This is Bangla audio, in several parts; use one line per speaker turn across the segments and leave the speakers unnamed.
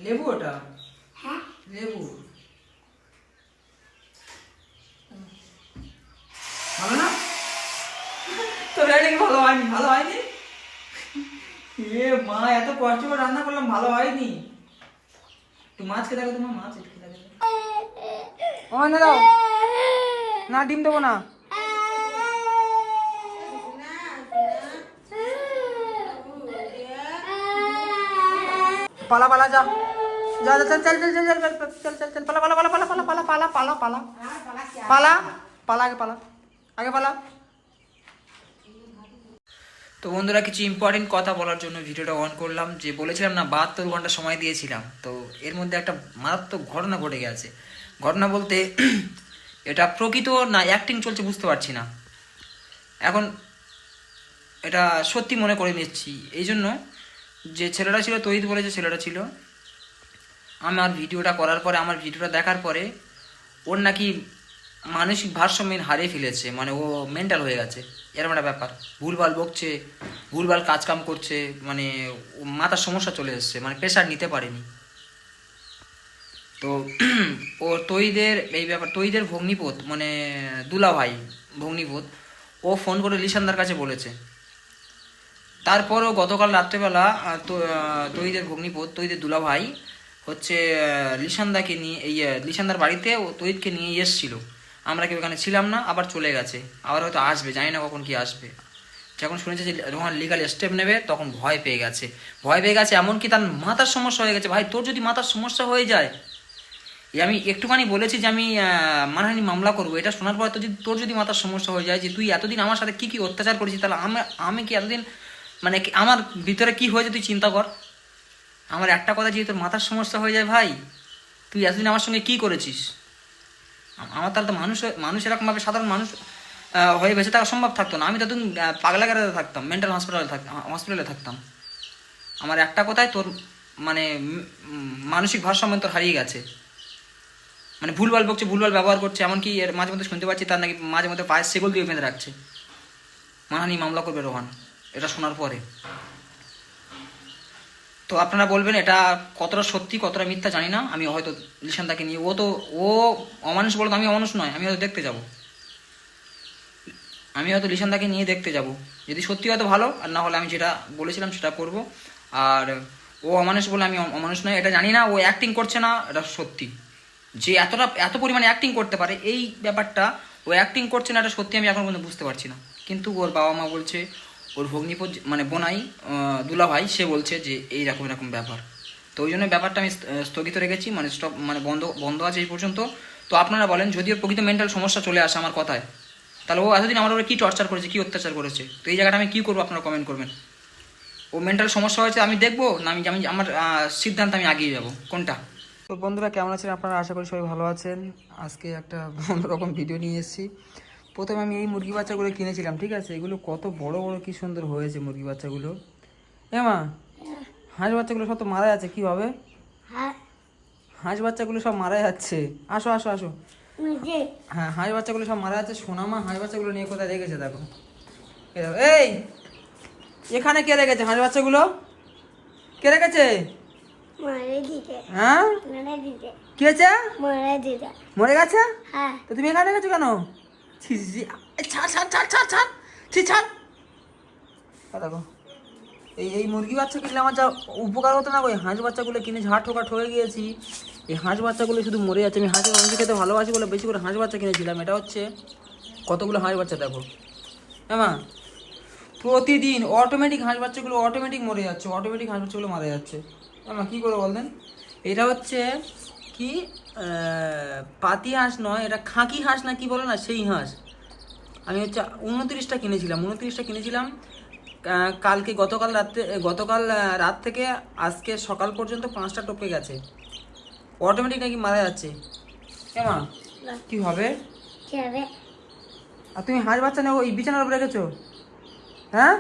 লেবু ওটা?
হ্যাঁ
লেবু ভালো না? তোর রাইডিং ভালো হয়নি? ভালো হয়নি? এ মা, এত কষ্ট করে রান্না করলাম, ভালো হয়নি? তুই মাছ খেতে থাকো, তোমার মাছ খেতে থাকো। ও না দাও না, ডিম দেবো না। পালা পালা, যা যা যা, চল চল চল চল চল চল চল চল, পালা পালা পালা পালা পালা পালা পালা পালা পালা পালা পালা, আগে পালা, আগে পালা। তো বন্ধুরা, কিছু ইম্পর্টেন্ট কথা বলার জন্য ভিডিওটা অন করলাম। যে বলেছিলাম না 72 ঘন্টা সময় দিয়েছিলাম, তো এর মধ্যে একটা মারাত্মক ঘটনা ঘটে গেছে। ঘটনা বলতে এটা প্রকৃত না অ্যাক্টিং চলছে বুঝতে পারছি না। এখন এটা সত্যি মনে করে নিচ্ছি এই জন্য, যে ছেলেটা ছিল, তৈরি বলে যে ছেলেটা ছিল, আমার ভিডিওটা করার পরে, আমার ভিডিওটা দেখার পরে ওর নাকি মানসিক ভারসাম্য হারিয়ে ফেলেছে, মানে ও মেন্টাল হয়ে গেছে, এরকম একটা ব্যাপার। ভুলভাল বকছে, ভুলভাল কাজকাম করছে, মানে মাথার সমস্যা চলে এসছে, মানে প্রেশার নিতে পারেনি। তো ও তৈদের এই ব্যাপার, তৈদের ভগ্নিপথ মানে দুলাভাই ভগ্নিপথ, ও ফোন করে লিসানদার কাছে বলেছে। তারপরও গতকাল রাত্রেবেলা তৈদের ভগ্নিপথ, তৈদের দুলাভাই হচ্ছে লিসানদাকে নিয়ে, এই লিসানদার বাড়িতে ও তৈদকে নিয়ে এসেছিল। আমরা কেউ এখানে ছিলাম না, আবার চলে গেছে, আবার হয়তো আসবে, জানি না কখন কি আসবে। যখন শুনেছে যে রোহান লিগাল স্টেপ নেবে, তখন ভয় পেয়ে গেছে। ভয় পেয়ে গেছে এমনকি তার মাথার সমস্যা হয়ে গেছে। ভাই, তোর যদি মাথার সমস্যা হয়ে যায়, আমি একটুখানি বলেছি যে আমি মানহানি মামলা করবো, এটা শোনার পর তোর যদি মাথার সমস্যা হয়ে যায়, যে তুই এতদিন আমার সাথে কি কি অত্যাচার করেছিস, তাহলে আমি কি এতদিন, মানে আমার ভিতরে কি হয়েছে তুই চিন্তা কর। আমার একটা কথা, যদি তোর মাথার সমস্যা হয়ে যায় ভাই, তুই এতদিন আমার সঙ্গে কি করেছিস? আমার তাহলে তো মানুষ এরকমভাবে সাধারণ মানুষ হয়ে বেঁচে থাকা সম্ভব থাকতো না। আমি তো এতদিন পাগলাগারে থাকতাম, মেন্টাল হসপিটালে থাকতাম। আমার একটা কথায়, তোর মানে মানসিক ভারসাম্য তোর হারিয়ে গেছে। মানে ভুলভাল বকছে, ভুলভাল ব্যবহার করছে, এমনকি এর মাঝে মধ্যে শুনতে পাচ্ছি তার নাকি মাঝে মধ্যে পায়ের সেগল দিয়ে বেঁধে রাখছে। মানহানি মামলা করবে রোহান এটা শোনার পরে। তো আপনারা বলবেন এটা কতটা সত্যি কতটা মিথ্যা জানি না। আমি হয়তো লিসানদাকে নিয়ে, ও অমানুষ বলতো, আমি অমানুষ নয়, আমি হয়তো দেখতে যাব, আমি হয়তো লিসানদাকে নিয়ে দেখতে যাব। যদি সত্যি হয়তো ভালো, আর না হলে আমি যেটা বলেছিলাম সেটা করব। আর ও অমানুষ বলে আমি অমানুষ নয় এটা জানি না। ও অ্যাক্টিং করছে না, এটা সত্যি। যে এত পরিমাণে অ্যাক্টিং করতে পারে, এই ব্যাপারটা ও অ্যাক্টিং করছে না, এটা সত্যি আমি এখন পর্যন্ত বুঝতে পারছি না। কিন্তু ওর বাবা মা বলছে, ওর ভগ্নিপতি মানে বোনাই দুলাভাই, সে বলছে যে এইরকম এরকম ব্যাপার। তো ওই জন্য ব্যাপারটা আমি স্থগিত রেখেছি, মানে স্টপ, মানে বন্ধ আছে এই পর্যন্ত। তো আপনারা বলেন, যদি ওর প্রকৃত মেন্টাল সমস্যা চলে আসে আমার কথায়, তাহলে ও এতদিন আমার ওরা কী টর্চার করেছে, কী অত্যাচার করেছে, তো এই জায়গাটা আমি কী করবো আপনারা কমেন্ট করবেন। ও মেন্টাল সমস্যা হয়েছে আমি দেখবো, না আমি আমার সিদ্ধান্ত আমি এগিয়ে যাবো, কোনটা? তো বন্ধুরা, কেমন আছেন আপনারা? আশা করি সবাই ভালো আছেন। আজকে একটা অন্যরকম ভিডিও নিয়ে এসেছি। প্রথমে আমি এই মুরগি বাচ্চাগুলো কিনেছিলাম, ঠিক আছে? এগুলো কত বড় বড় কি সুন্দর হয়েছে মুরগি বাচ্চাগুলো। মা, হাঁস বাচ্চাগুলো সব তো মারা যাচ্ছে, কী হবে? হাঁস বাচ্চাগুলো সব মারা যাচ্ছে। আসো আসো আসো। হ্যাঁ, হাঁস বাচ্চাগুলো সব মারা যাচ্ছে। সোনামা হাঁস বাচ্চাগুলো নিয়ে কোথায় রেখেছে দেখো। এই, এখানে কে রেখেছে হাঁস বাচ্চাগুলো? কে রেখেছে? হ্যাঁ, কি হয়েছে? মরে গেছে? তো তুমি এখানে রেখেছো কেন? ছি ছি ছি, ছাড় ছাড় ছাড় ছাড় ছাড়, ছি ছাড়। দেখো, এই মুরগি বাচ্চা কিনলে আমার যা উপকার হতো না, ওই হাঁস বাচ্চাগুলো কিনে ঝাড় ঠোকা ঠকে গিয়েছি। এই হাঁস বাচ্চাগুলো শুধু মরে যাচ্ছে। আমি হাঁসের মাংস খেতে ভালোবাসি বলে বেশি করে হাঁস বাচ্চা কিনেছিলাম। এটা হচ্ছে কতগুলো হাঁস বাচ্চা দেখো। হ্যাঁ, প্রতিদিন অটোমেটিক হাঁস বাচ্চাগুলো অটোমেটিক মরে যাচ্ছে, অটোমেটিক হাঁস বাচ্চাগুলো মারা যাচ্ছে। হ্যাঁ, কী করে বলতেন? এটা হচ্ছে কি পাতি হাঁস নয়, এটা খাকি হাঁস না কি বলে না, সেই হাঁস। আমি হচ্ছে 29টা কিনেছিলাম। গতকাল রাত থেকে আজকে সকাল পর্যন্ত 5টা টপকে গেছে। অটোমেটিক নাকি মারা যাচ্ছে। কেমন কি হবে? আর তুমি হাঁস বাচ্চা নেবো এই বিছানার উপরে রেখেছো? হ্যাঁ,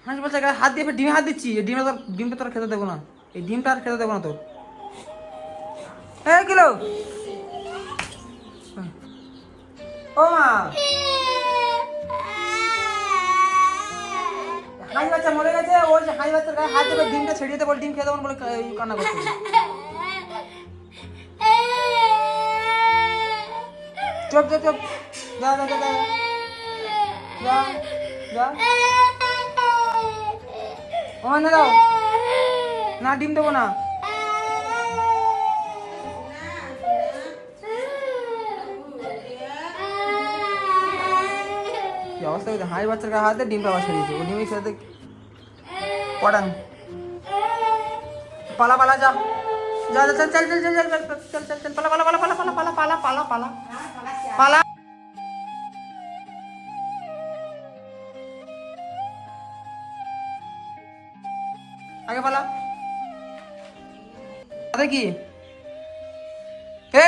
হাঁস বাচ্চা গায়ে হাত দিয়ে ডিমে হাত দিচ্ছি। ডিমটা তোর খেতে দেবো না, এই ডিমটা আর খেতে দেবো না তোর। কিলো ও মা, হাঁস বাচ্চা মরে গেছে, ওই যে হাঁস বাচ্চার গায়ে হাত দেবে, ডিমটা ছেড়ে দিতে বলে, ডিম খেয়ে দেবো বলে কান্না করছে। চুপ চুপ চুপ, যা যা যা যা যা, ওখানে দাও না, ডিম দেবো না। কি অবস্থা হয়েছে, হাঁস বাচ্চার গায়ে হাতে ডিমটা আবার ছেড়েছে, ও ডিমই খেতে পড়ান। পালা পালা যা যা যা, চল চল চল চল চল চল চল চল, পালা পালা পালা পালা পালা পালা পালা পালা পালা পালা। আগে পালা। হাতে কি,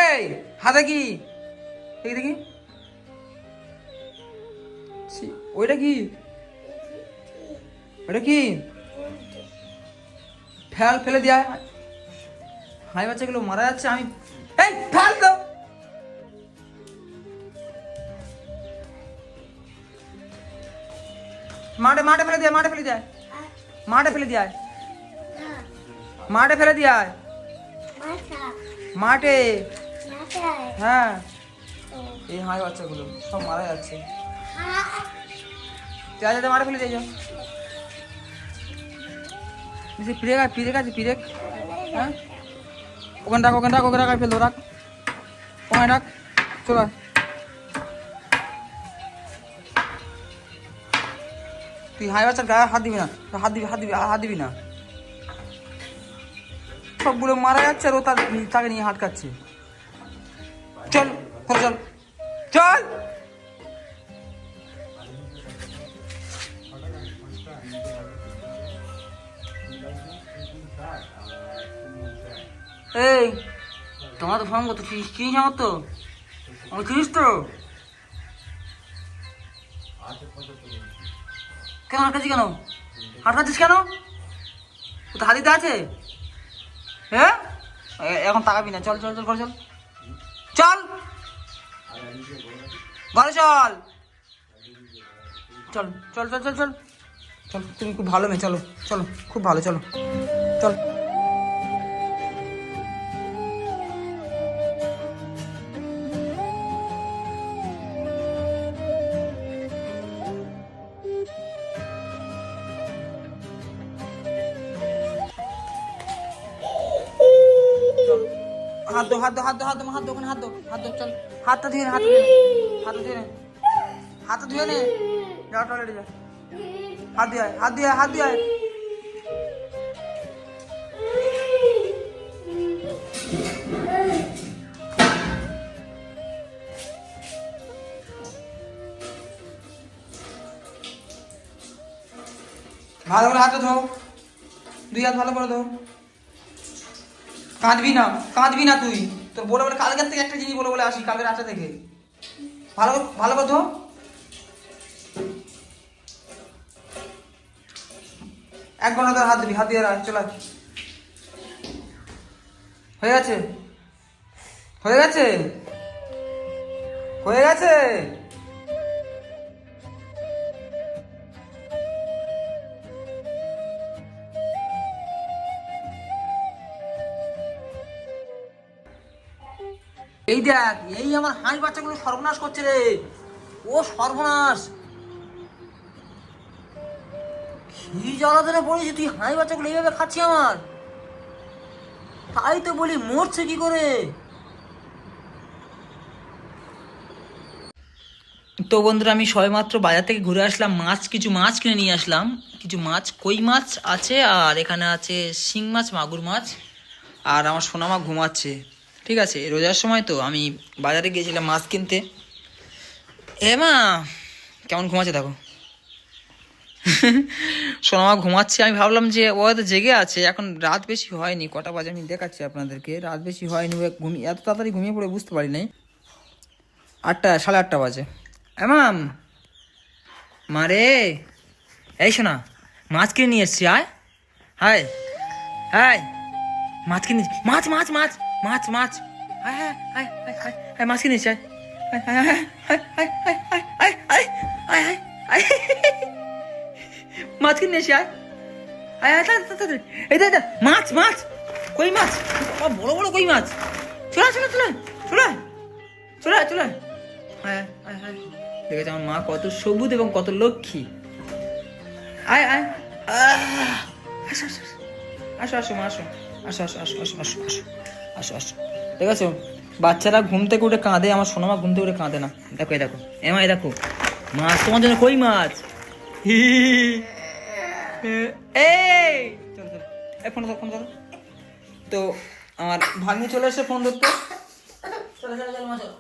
এই হাতে কি, দেখি দেখি, ওইটা কি, ওইটা কি, ফেল ফেলে দিয়া, হাই বাচ্চাগুলো মারা যাচ্ছে। আমি এই ফেল দাও, মাঠে মাঠে ফেলে দিয়া, মাঠে ফেলে দিয়া, মাঠে ফেলে দিয়া, মাঠে ফেলে দিয়া, মাঠে। হ্যাঁ, এই হাই বাচ্চাগুলো সব মারা যাচ্ছে, যা যা মাঠে ফেলে দিয়ে, পিরেক আছে, পিরেক আছে, পিরেক। হ্যাঁ, ওখানে রাখ, ওখানে রাখ, ওখানে রাখ, ফেলতো রাখ, ওখানে রাখ, চল। তুই হাই বাচ্চার গায়ে হাত দিবি না, হাত দিবি, হাত দিবি, হাত দিবি না। সবগুলো মারা যাচ্ছে আর ও তাকে নিয়ে হাত কাটছে। চল চল চল, এই তোমার তো ফোন করতো, চিনিস আমার তো, আমি চিনিস তো, কেন হাঁটকাচ্ছিস, কেন হাঁটকাচ্ছিস, কেন ও তো হাতিতে আছে। হ্যাঁ, এখন তাকাবি না, চল চল চল ঘরে চল, চল ঘরে চল, চল চল চল চল চল চল, তুমি খুব ভালো মেয়ে, চলো চলো, খুব ভালো, চলো চল। হাত দো, হাত দো, হাত দো, হাত দো, হাত দো, ওখানে হাত দো, হাত দো, চল, হাতটা ধুয়ে নে, হাত ধুয়ে নে, হাতটা ধুয়ে নে, হাতটা ধুয়ে নে, যা টয়লেটে যা, হাত দিয়ে আয়, হাত দিয়ে আয়, হাত দিয়ে আয়। ভালো করে হাতটা ধো, দুই হাত ভালো করে ধো, কাঁদবি না, কাঁদবি না তুই, তোর বলে বলে কালকের থেকে একটা জিনিস বলে বলে আসি, কালকে রাতটা থেকে ভালো ভালো করে ধো। এক ঘন্টা ধরে হাত দিবি, হাত দিয়ে চলে, হয়ে গেছে, হয়ে গেছে, হয়ে গেছে। এই দেখ, এই আমার হাঁস বাচ্চাগুলো সর্বনাশ করছে রে, ও সর্বনাশ, কি জ্বালাতনে পড়েছি, তুই হাঁস বাচ্চাগুলো এইভাবে খাচ্ছি আমার, তাই তো বলি মরছে কি করে। তো বন্ধুরা, আমি সবেমাত্র বাজার থেকে ঘুরে আসলাম, কিছু মাছ কিনে নিয়ে আসলাম, কিছু মাছ, কই মাছ আছে, আর এখানে আছে শিং মাছ, মাগুর মাছ, আর আমার সোনামা ঘুমাচ্ছে। ঠিক আছে, রোজার সময় তো আমি বাজারে গিয়েছিলাম মাছ কিনতে। মা কেমন ঘুমাচ্ছে দেখো, সোনামা ঘুমাচ্ছে। আমি ভাবলাম যে ও হয়তো জেগে আছে, এখন রাত বেশি হয়নি, কটা বাজে আমি দেখাচ্ছি আপনাদেরকে, রাত বেশি হয়নি, ঘুমিয়ে এত তাড়াতাড়ি ঘুমিয়ে পড়ে বুঝতে পারি নাই, 8টা 8:30 বাজে। এমাম মারে, এই শোনা, মাছ কিনে নিয়ে এসছি, আয় হায় হায়, মাছ কিনে, মাছ মাছ মাছ মাছ মাছ, হায় হায় হায় হায় হায় হায়, মাছ কিনে এসছি, হায় হায় হায় হায় হায় হায় হায় হায় হায় হায় হায়। মাছ কিনে এসে আয় আয় আয় তাড়াতাড়ি। এই দে মাছ মাছ, কই মাছ, বড় বড় কই মাছ। চলে চলে চলে চলে চলে চলে। হ্যাঁ হ্যাঁ হ্যাঁ, ঠিক আছে। আমার মা কত সবুজ এবং কত লক্ষ্মী। আয় আয়, আসো আসো আসো আসো মা, আসো আসো আসো আসো আসো আসো আসো আসো আসো। ঠিক আছে, বাচ্চারা ঘুম থেকে উঠে কাঁদে, আমার সোনামা ঘুম থেকে উঠে কাঁদে না। দেখো এই দেখো এমাই, দেখো মাছ তোমার জন্য, কই মাছ। এই চল চল, এই ফোন ধর ফোন ধর। তো আমার ভাগ্নি চলে এসে ফোন ধরতে। চলো চলো চলো মা চলো।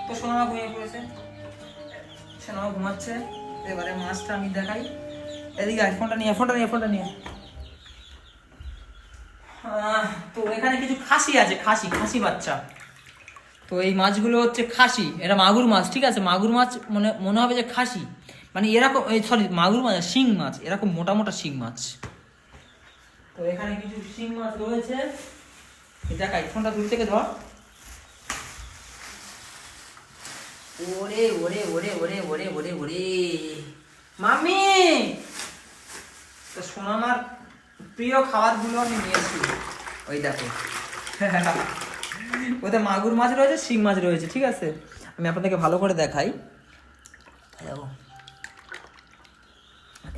তো সোনামা ঘুমিয়ে পড়েছে, সোনামা ঘুমাচ্ছে। এবারে মাছটা আমি দেখাই। এদিকে আয়, ফোনটা নিয়ে ফোনটা নিয়ে ফোনটা নিয়ে। তো এখানে কিছু খাসি আছে, খাসি খাসি বাচ্চা। তো এই মাছগুলো হচ্ছে খাসি, এটা মাগুর মাছ, ঠিক আছে। মাগুর মাছ মনে মনে হবে যে খাসি, মানে এরকম, সরি মাগুর মাছ, শিং মাছ, এরকম মোটা মোটা শিং মাছ। তো এখানে কিছু শিং মাছ রয়েছে, দেখাই। ফোনটা দূর থেকে ধর। ওরে ওরে ওরে ওরে ওরে ওরে ওরে মামি, তো সোনামার প্রিয় খাবারগুলো আমি নিয়েছি। ওই দেখো, ওতে মাগুর মাছ রয়েছে, শিং মাছ রয়েছে, ঠিক আছে। আমি আপনাদেরকে ভালো করে দেখাই। দেখো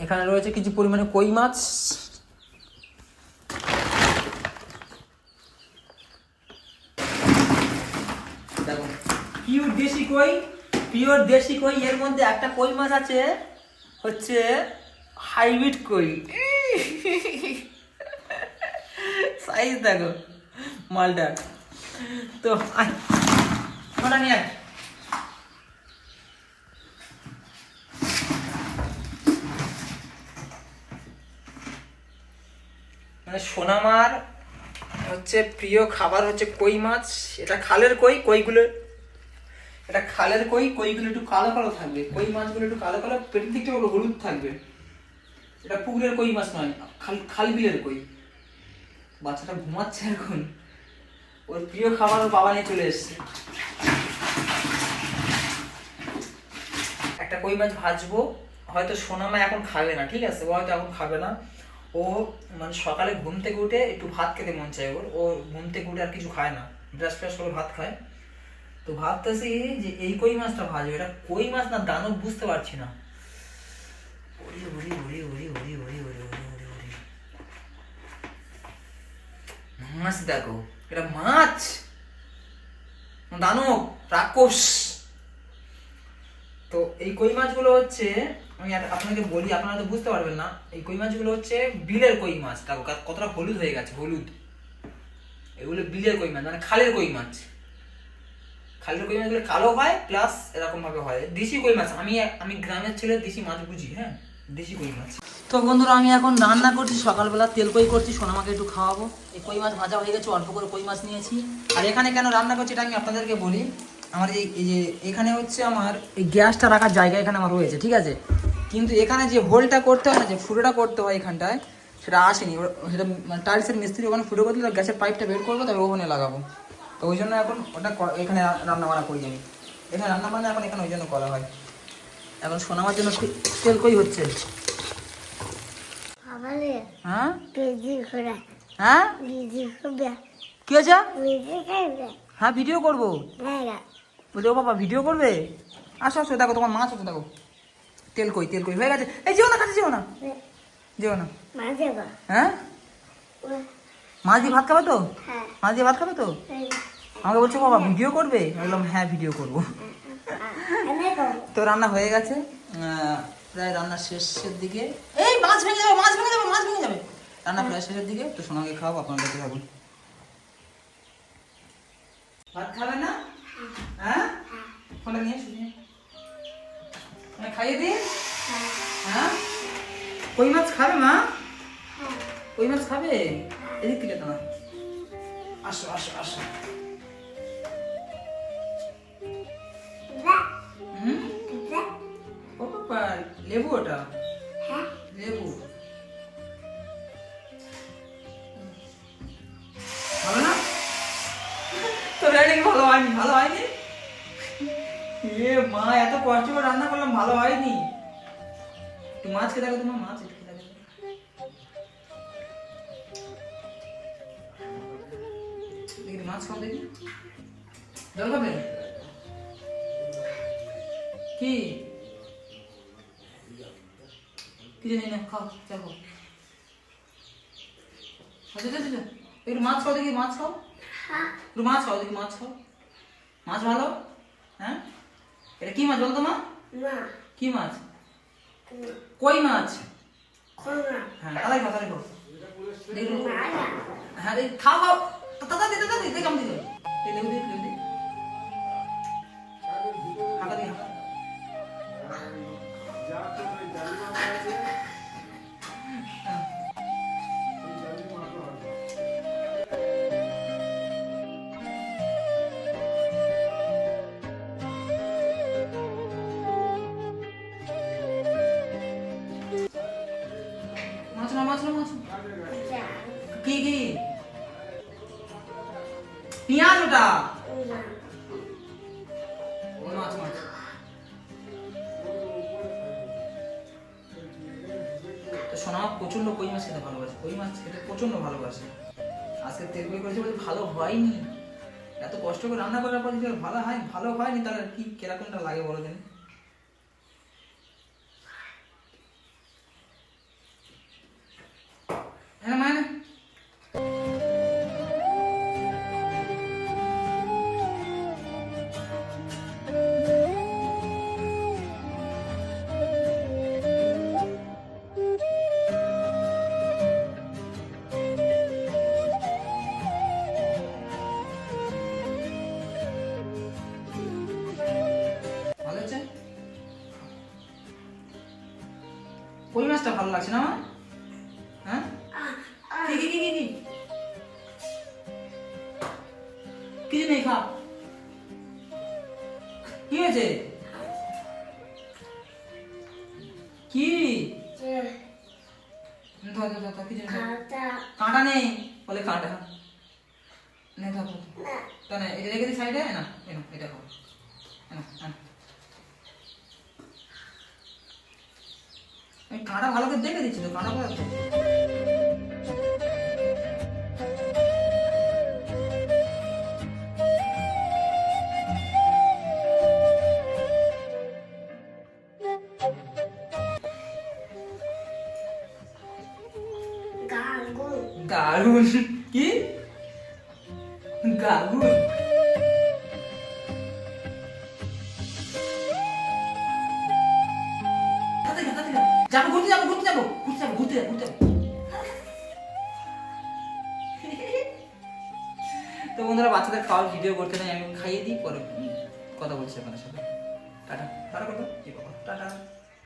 এখানে রয়েছে কিছু পরিমাণে কই মাছ, দেখো পিওর দেশি কই, পিওর দেশি কই। এর মধ্যে একটা কই মাছ আছে হচ্ছে হাইব্রিড কই, সাইজ দেখো মালটা। তো ওটা নিয়ে আয়। মানে সোনামার হচ্ছে প্রিয় খাবার হচ্ছে কই মাছ। এটা খালের কই, কইগুলো এটা খালের কই, কইগুলো একটু কালো কালো থাকবে, কই মাছগুলো একটু কালো কালো, পেটের দিকটা হলুদ থাকবে। এটা পুকুরের কই মাছ নয়, খাল বিলের কই। বাচ্চাটা ঘুমাচ্ছে এখন, ওর প্রিয় খাবার ওর বাবা নিয়ে চলে এসছে। একটা কই মাছ ভাজবো, হয়তো সোনামা এখন খাবে না, ঠিক আছে। ও হয়তো এখন খাবে না। ও মানে সকালে ঘুম থেকে উঠে একটু ভাত খেতে মন চায় ওর, ও ঘুম থেকে উঠে আর কিছু খায় না, ব্রাশ ফ্রাশ করে ভাত খায়। তো ভাবতেছি যে এই কই মাছটা ভাজবো। এটা কই মাছ না দানব বুঝতে পারছি না। ওরে ওরে ওরে ওরে ওরে ওরে ওরে ওরে ওরে, মাছ দেখো, এটা মাছ, দানব, রাক্ষস। তো এই কই মাছগুলো হচ্ছে, আমি আপনাকে বলি, আপনারা তো বুঝতে পারবেন না। এই কই মাছগুলো হচ্ছে বিলের কই মাছ, দেখো কতটা হলুদ হয়ে গেছে, হলুদ। এগুলো বিলের কই মাছ, মানে খালের কই মাছ। খালের কই মাছগুলো কালো হয়, প্লাস এরকম ভাবে হয় দেশি কই মাছ। আমি গ্রামের ছেলে, দেশি মাছ বুঝি, হ্যাঁ, দেশি কই মাছ। তো বন্ধুরা আমি এখন রান্না করছি, সকালবেলা তেল কই করছি, সোনামাকে একটু খাওয়াবো। এই কই মাছ ভাজা হয়ে গেছে, অল্প করে কই মাছ নিয়েছি। আর এখানে কেন রান্না করছি এটা আমি আপনাদেরকে বলি। আমার এই যে এখানে হচ্ছে আমার এই গ্যাসটা রাখার জায়গা এখানে আমার রয়েছে, ঠিক আছে। কিন্তু এখানে যে হোলটা করতে হয় না, যে ফুটোটা করতে হয় এখানটায়, সেটা আসেনি। সেটা টাইলসের মিস্ত্রি ওখানে ফুটো করতে, গ্যাসের পাইপটা বের করবো, তবে ওখানে লাগাবো। তো ওই জন্য এখন ওটা এখানে রান্না বান্না করি আমি। এখানে রান্না বান্না এখন এখানে ওই জন্য করা হয়। এখন সোনামার জন্য তেল কই হচ্ছে। হ্যাঁ হ্যাঁ, কি হয়েছে? হ্যাঁ ভিডিও করবো বলে, ও বাবা ভিডিও করবে। আসো আসো, দেখো তোমার মাছ আছে, দেখো তেল কই, তেল কই হয়ে গেছে। এই যেও না, কাছে যেও না, যেও না। হ্যাঁ মাছ দিয়ে ভাত খাবে তো? মাছ দিয়ে ভাত খাবে তো? আমাকে বলছো বাবা ভিডিও করবে, আমি বললাম হ্যাঁ ভিডিও করবো। তো রান্না হয়ে গেছে, প্রায় রান্নার শেষের দিকে। এই মাছ ভেঙে যাবে, মাছ ভেঙে যাবে, মাছ ভেঙে যাবে। রান্না প্রায় শেষের দিকে। তো সোনাকে খাওয়াবো, আপনার দেখতে থাকুন। ভাত খাবে না? হ্যাঁ, ফোনটা নিয়ে শুনিয়ে খাইয়ে দিই। হ্যাঁ, কই মাছ খাবে মা? কই মাছ খাবে? এদিক থেকে তোমার আসো আসো আসো। ও বাবা, লেবু ওটা লেবু ভালো না? তোর রান্না কি ভালো হয়নি? ভালো হয়নি? এ মা, এত কষ্ট করে রান্না করলাম, ভালো হয়নি? একটু মাছ খেতে থাকো, তোমার মাছ একটু খেতে থাকো। দেখি মাছ খাও, দেখি জল খাবে কি? কিছু নেই না, খাও চাখো। আচ্ছা আচ্ছা, একটু মাছ খাও দেখি, মাছ খাও, একটু মাছ খাও দেখি, মাছ খাও। মাছ ভালো? হ্যাঁ, এটা কি মাছ বলো তো মা? কি মাছ? কই মাছ? হ্যাঁ, তাহলে খাও, তাহলে খাও। হ্যাঁ খাও খাও, দাদা দিতে দাদা দিতে কাম দিতে দেউ দেউ দেউ দেউ হাঁকা দি হাঁকা। মাছ না মাছ না মাছ কি কি? পেঁয়াজ ওটা মাছ মাছ। তো সোনা প্রচন্ড কই মাছ খেতে ভালোবাসে, কই মাছ খেতে প্রচন্ড ভালোবাসে। আজকে তেল কই করেছে বলে ভালো হয়নি, এত কষ্ট করে রান্না করার পর যদি ভালো হয়, ভালো হয়নি, তাহলে কি কিরকমটা লাগে বলো দিন? হ্যাঁ মানে ভালো হচ্ছে। কই মাছটা ভালো লাগছে না আমার? হ্যাঁ কি কি কি কি কি কিছু নেই, খা। কি হয়েছে? কি কাঁটা নেই বলে? কাঁটা নেই, তা না, এটা রেখে দিই সাইডে না, এটা খাও আমি কাঁটা ভালো করে দেখে দিচ্ছি তো, কাঁটা ভালো গাগুন কি? গাগুন যাবো ঘুরতে যাবো ঘুরতে যাবো ঘুরতে যাবো ঘুরতে যাবো ঘুরতে যাবো। তো বন্ধুরা, বাচ্চাদের খাওয়ার ভিডিও করতে নেই, আমি খাইয়ে দিই, পরে কথা বলছি আপনাদের সাথে। টাটা টাটা করবো, টাটা।